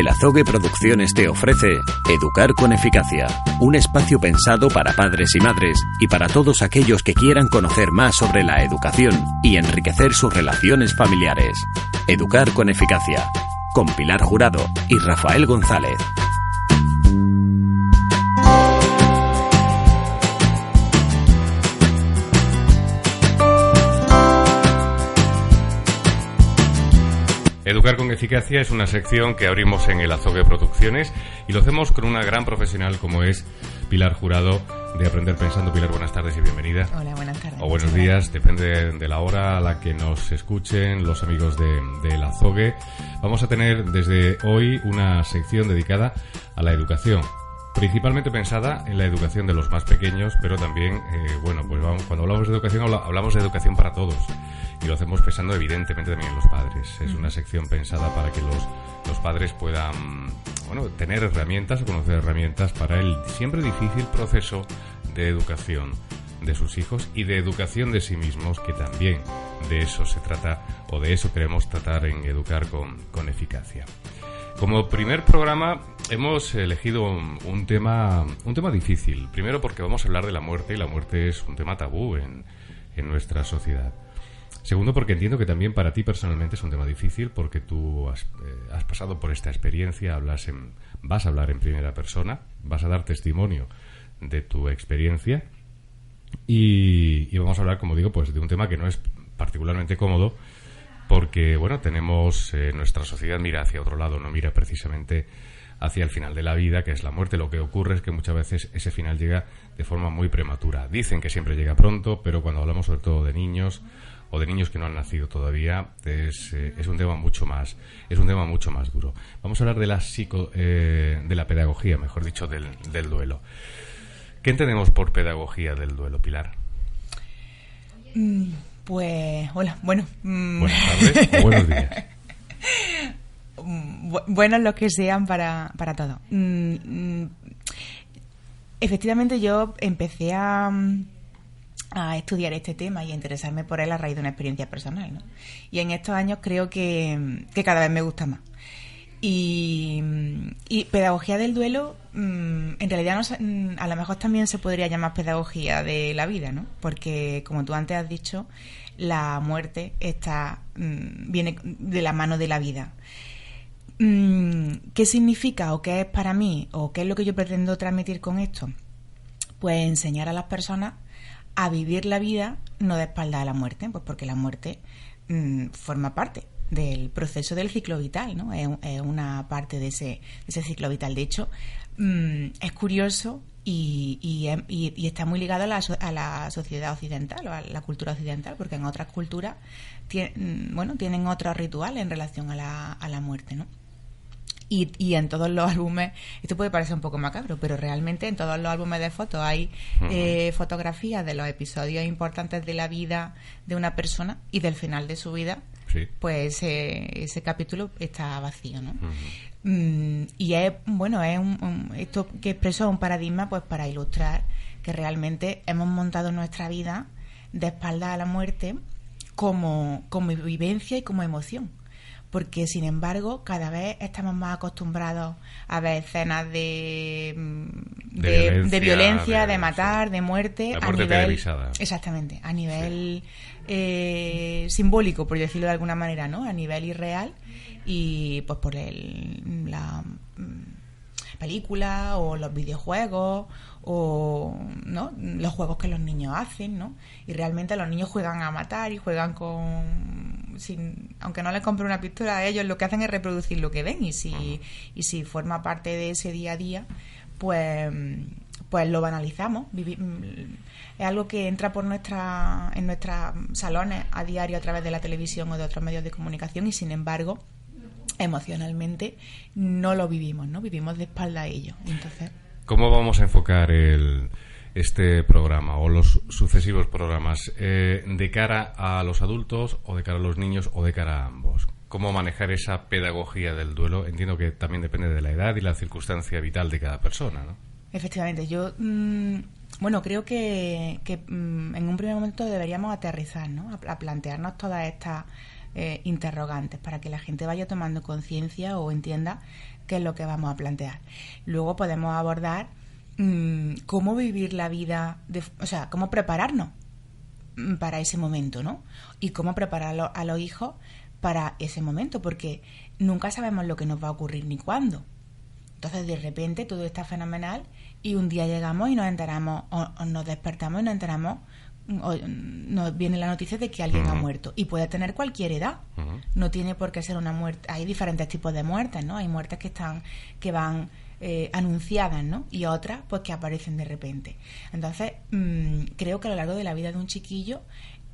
El Azogue Producciones te ofrece Educar con Eficacia, un espacio pensado para padres y madres y para todos aquellos que quieran conocer más sobre la educación y enriquecer sus relaciones familiares. Educar con Eficacia, con Pilar Jurado y Rafael González. Educar con Eficacia es una sección que abrimos en el Azogue Producciones y lo hacemos con una gran profesional como es Pilar Jurado de Aprender Pensando. Pilar, buenas tardes y bienvenida. Hola, buenas tardes. O buenos días, depende de la hora a la que nos escuchen los amigos del Azogue. Vamos a tener desde hoy una sección dedicada a la educación. Principalmente pensada en la educación de los más pequeños, pero también, cuando hablamos de educación, hablamos de educación para todos. Y lo hacemos pensando, evidentemente, también en los padres. Es una sección pensada para que los padres puedan, tener herramientas o conocer herramientas para el siempre difícil proceso de educación de sus hijos y de educación de sí mismos, que también de eso se trata, o de eso queremos tratar en Educar con Eficacia. Como primer programa hemos elegido un tema difícil. Primero porque vamos a hablar de la muerte, y la muerte es un tema tabú en nuestra sociedad. Segundo, porque entiendo que también para ti personalmente es un tema difícil, porque tú has pasado por esta experiencia, vas a hablar en primera persona, vas a dar testimonio de tu experiencia y vamos a hablar, como digo, pues de un tema que no es particularmente cómodo, porque, tenemos nuestra sociedad mira hacia otro lado, no mira precisamente hacia el final de la vida, que es la muerte. Lo que ocurre es que muchas veces ese final llega de forma muy prematura. Dicen que siempre llega pronto, pero cuando hablamos sobre todo de niños o de niños que no han nacido todavía, es un tema mucho más duro. Vamos a hablar de la pedagogía, mejor dicho, del duelo. ¿Qué entendemos por pedagogía del duelo, Pilar? Pues, hola, buenas tardes o buenos días. Buenos los que sean para todos. Efectivamente, yo empecé a estudiar este tema y a interesarme por él a raíz de una experiencia personal, ¿no? Y en estos años creo que cada vez me gusta más. Y pedagogía del duelo, en realidad a lo mejor también se podría llamar pedagogía de la vida, ¿no? Porque, como tú antes has dicho, la muerte viene de la mano de la vida. ¿Qué significa o qué es para mí o qué es lo que yo pretendo transmitir con esto? Pues enseñar a las personas a vivir la vida no de espaldas a la muerte, pues porque la muerte forma parte del proceso del ciclo vital, ¿no? Es una parte de ese ciclo vital. De hecho, es curioso y está muy ligado a la sociedad occidental o a la cultura occidental, porque en otras culturas tienen otros rituales en relación a la muerte, ¿no? Y en todos los álbumes, esto puede parecer un poco macabro, pero realmente en todos los álbumes de fotos hay fotografías de los episodios importantes de la vida de una persona y del final de su vida. Sí. Pues ese capítulo está vacío, ¿no? Y es esto que expreso un paradigma, pues para ilustrar que realmente hemos montado nuestra vida de espaldas a la muerte como vivencia y como emoción. Porque, sin embargo, cada vez estamos más acostumbrados a ver escenas de violencia, de matar, de muerte. La muerte televisada. Exactamente, a nivel simbólico, por decirlo de alguna manera, ¿no? A nivel irreal, y pues por la película o los videojuegos o, ¿no?, los juegos que los niños hacen, ¿no? Y realmente los niños juegan a matar y juegan aunque no les compre una pistola a ellos, lo que hacen es reproducir lo que ven, y si forma parte de ese día a día, pues lo banalizamos. Es algo que entra en nuestros salones a diario a través de la televisión o de otros medios de comunicación, y sin embargo emocionalmente no lo vivimos, ¿no? Vivimos de espalda a ello. Entonces, ¿cómo vamos a enfocar este programa o los sucesivos programas? ¿De cara a los adultos o de cara a los niños o de cara a ambos? ¿Cómo manejar esa pedagogía del duelo? Entiendo que también depende de la edad y la circunstancia vital de cada persona, ¿no? Efectivamente, yo creo que en un primer momento deberíamos aterrizar, ¿no? A plantearnos todas estas interrogantes para que la gente vaya tomando conciencia o entienda qué es lo que vamos a plantear. Luego podemos abordar cómo vivir la vida, o sea, cómo prepararnos para ese momento, ¿no? Y cómo preparar a los hijos para ese momento, porque nunca sabemos lo que nos va a ocurrir ni cuándo. Entonces, de repente, todo está fenomenal y un día llegamos y nos enteramos, o nos despertamos y nos enteramos, o nos viene la noticia de que alguien ha muerto. Y puede tener cualquier edad. No tiene por qué ser una muerte. Hay diferentes tipos de muertes, ¿no? Hay muertes que van anunciadas, ¿no? Y otras, pues, que aparecen de repente. Entonces, creo que a lo largo de la vida de un chiquillo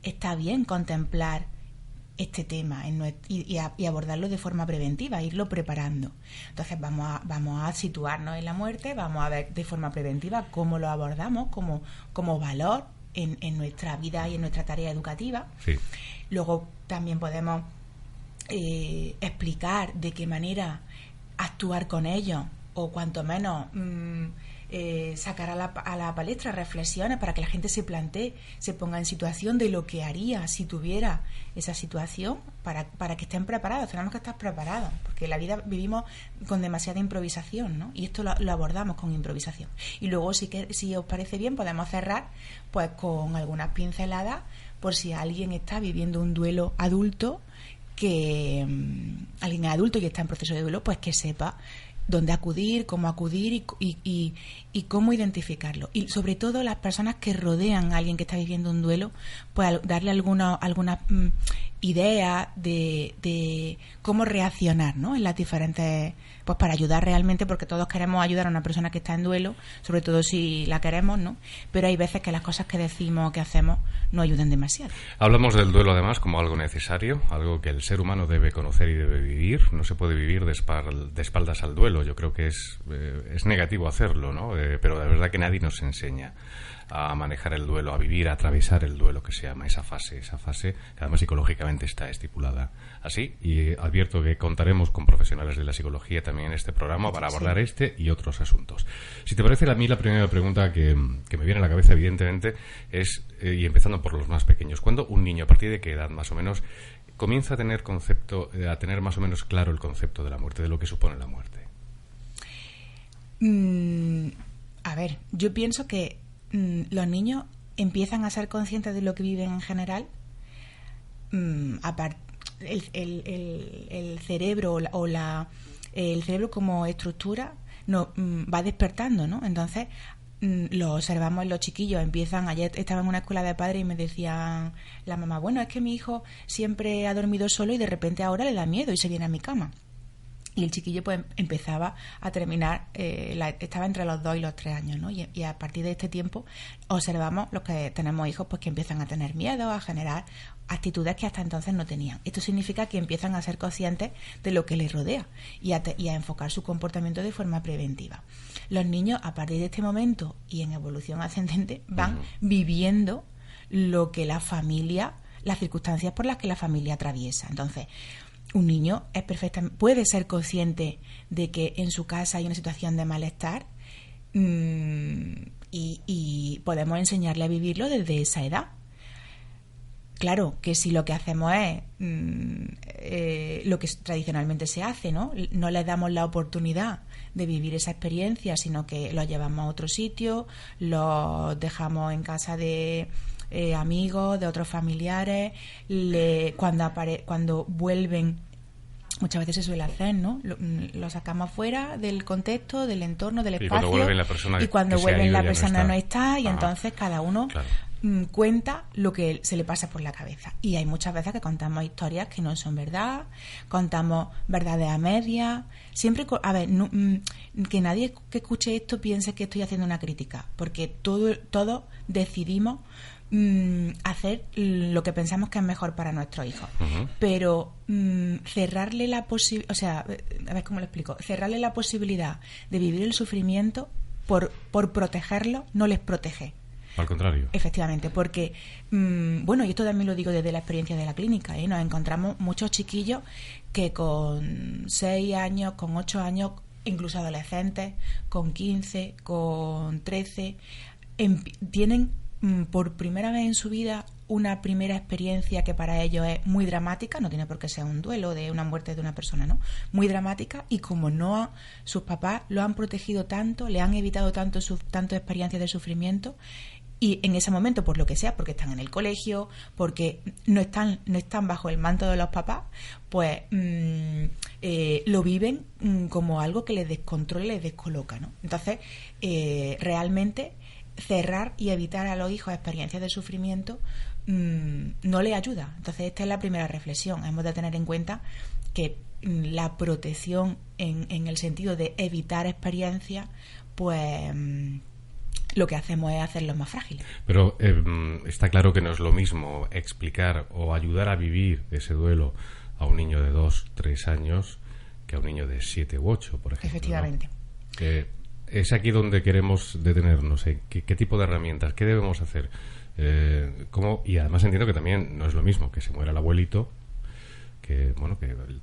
está bien contemplar este tema y abordarlo de forma preventiva, irlo preparando. Entonces vamos a situarnos en la muerte, vamos a ver de forma preventiva cómo lo abordamos como valor en nuestra vida y en nuestra tarea educativa. Sí. Luego también podemos explicar de qué manera actuar con ellos, o cuanto menos sacar a la palestra reflexiones para que la gente se plantee, se ponga en situación de lo que haría si tuviera esa situación, para que estén preparados. Tenemos que estar preparados, porque en la vida vivimos con demasiada improvisación, ¿no? Y esto lo abordamos con improvisación. Y luego, si os parece bien, podemos cerrar pues con algunas pinceladas por si alguien está viviendo un duelo adulto, alguien es adulto y está en proceso de duelo, pues que sepa dónde acudir, cómo acudir y cómo identificarlo. Y sobre todo las personas que rodean a alguien que está viviendo un duelo, pues darle algunas ideas de cómo reaccionar, ¿no? En las diferentes, pues para ayudar realmente, porque todos queremos ayudar a una persona que está en duelo, sobre todo si la queremos, ¿no? Pero hay veces que las cosas que decimos o que hacemos no ayudan demasiado. Hablamos del duelo además como algo necesario, algo que el ser humano debe conocer y debe vivir. No se puede vivir de espaldas al duelo. Yo creo que es negativo hacerlo, ¿no? Pero de verdad que nadie nos enseña a manejar el duelo, a vivir, a atravesar el duelo, que se llama esa fase que además psicológicamente está estipulada así, y advierto que contaremos con profesionales de la psicología también en este programa para abordar este y otros asuntos. Si te parece, a mí la primera pregunta que me viene a la cabeza, evidentemente, es, y empezando por los más pequeños, ¿cuándo un niño, a partir de qué edad más o menos, comienza a tener más o menos claro el concepto de la muerte, de lo que supone la muerte? A ver, yo pienso que los niños empiezan a ser conscientes de lo que viven en general. El cerebro el cerebro como estructura va despertando, ¿no? Entonces lo observamos en los chiquillos. Ayer estaba en una escuela de padres y me decía la mamá, bueno, es que mi hijo siempre ha dormido solo y de repente ahora le da miedo y se viene a mi cama. Y el chiquillo pues empezaba a terminar, estaba entre los 2 y los 3 años, ¿no? Y a partir de este tiempo observamos los que tenemos hijos pues que empiezan a tener miedo, a generar actitudes que hasta entonces no tenían. Esto significa que empiezan a ser conscientes de lo que les rodea y a enfocar su comportamiento de forma preventiva. Los niños a partir de este momento y en evolución ascendente van viviendo lo que las circunstancias por las que la familia atraviesa. Entonces, un niño puede ser consciente de que en su casa hay una situación de malestar y podemos enseñarle a vivirlo desde esa edad. Claro que si lo que hacemos es lo que tradicionalmente se hace, ¿no? No le damos la oportunidad de vivir esa experiencia, sino que lo llevamos a otro sitio, lo dejamos en casa de amigos, de otros familiares, cuando vuelven, muchas veces se suele hacer, ¿no? Lo sacamos fuera del contexto, del entorno, del espacio, y cuando vuelven la persona no está, y entonces cada uno cuenta lo que se le pasa por la cabeza. Y hay muchas veces que contamos historias que no son verdad, contamos verdades a medias. Siempre, que nadie que escuche esto piense que estoy haciendo una crítica, porque todos decidimos hacer lo que pensamos que es mejor para nuestros hijos, pero cerrarle la posibilidad, a ver cómo lo explico, cerrarle la posibilidad de vivir el sufrimiento por protegerlo no les protege. Al contrario. Efectivamente, porque, y esto también lo digo desde la experiencia de la clínica, nos encontramos muchos chiquillos que con 6 años, con 8 años, incluso adolescentes, con 15, con 13, tienen por primera vez en su vida una primera experiencia que para ellos es muy dramática, no tiene por qué ser un duelo de una muerte de una persona, ¿no? Muy dramática, y como sus papás lo han protegido tanto, le han evitado tantas experiencias de sufrimiento, y en ese momento, por lo que sea, porque están en el colegio, porque no están bajo el manto de los papás, pues lo viven como algo que les descontrola y les descoloca, ¿no? Entonces, realmente cerrar y evitar a los hijos experiencias de sufrimiento no les ayuda. Entonces, esta es la primera reflexión. Hemos de tener en cuenta que la protección en el sentido de evitar experiencias, pues lo que hacemos es hacerlos más frágiles. Pero está claro que no es lo mismo explicar o ayudar a vivir ese duelo a un niño de 2, 3 años que a un niño de 7 u 8, por ejemplo. Efectivamente. ¿No? Es aquí donde queremos detenernos. ¿Qué tipo de herramientas? ¿Qué debemos hacer? ¿Cómo? Y además entiendo que también no es lo mismo que se muera el abuelito, que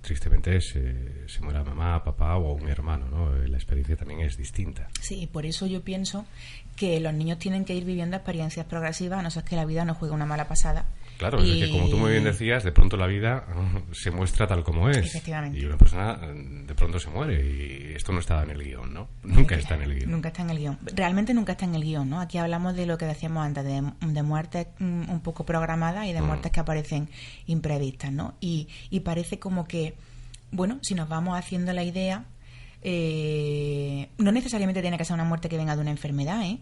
tristemente se muera mamá, papá o un hermano, ¿no? La experiencia también es distinta. Sí, por eso yo pienso que los niños tienen que ir viviendo experiencias progresivas, a no ser que la vida nos juegue una mala pasada. Claro, es que como tú muy bien decías, de pronto la vida se muestra tal como es. Efectivamente. Y una persona de pronto se muere, y esto no está en el guión, ¿no? Nunca está en el guión. Nunca está en el guión. Realmente nunca está en el guión, ¿no? Aquí hablamos de lo que decíamos antes, de muertes un poco programadas y de muertes que aparecen imprevistas, ¿no? Y parece como que, bueno, si nos vamos haciendo la idea, no necesariamente tiene que ser una muerte que venga de una enfermedad, ¿eh?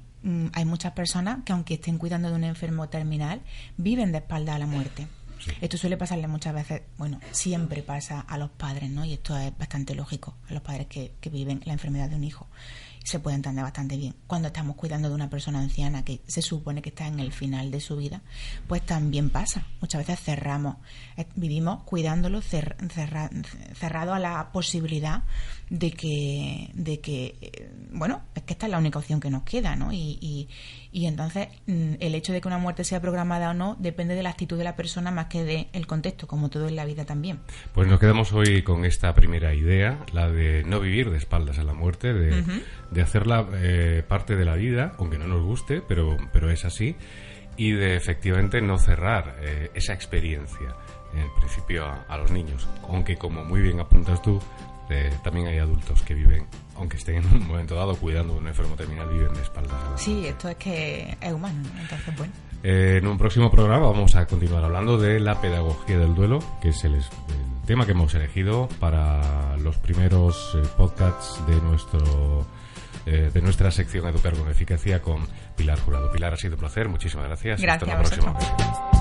Hay muchas personas que, aunque estén cuidando de un enfermo terminal, viven de espalda a la muerte. Sí. Esto suele pasarle muchas veces, bueno, siempre pasa a los padres, ¿no? Y esto es bastante lógico, a los padres que viven la enfermedad de un hijo. Se puede entender bastante bien. Cuando estamos cuidando de una persona anciana que se supone que está en el final de su vida, pues también pasa. Muchas veces vivimos cuidándolo, cerrado a la posibilidad de que bueno, es que esta es la única opción que nos queda, ¿no? Y entonces el hecho de que una muerte sea programada o no depende de la actitud de la persona más que del contexto, como todo en la vida también. Pues nos quedamos hoy con esta primera idea, la de no vivir de espaldas a la muerte, de hacerla parte de la vida, aunque no nos guste, pero es así, y de efectivamente no cerrar esa experiencia, en principio a los niños, aunque, como muy bien apuntas tú, también hay adultos que viven, aunque estén en un momento dado cuidando de un enfermo terminal, viven de espaldas a la muerte. Sí, esto es que es humano, entonces bueno. En un próximo programa vamos a continuar hablando de la pedagogía del duelo, que es el tema que hemos elegido para los primeros podcasts de nuestra sección Educar con Eficacia, con Pilar Jurado. Pilar, ha sido un placer, muchísimas gracias. Gracias. Hasta la próxima ocasión.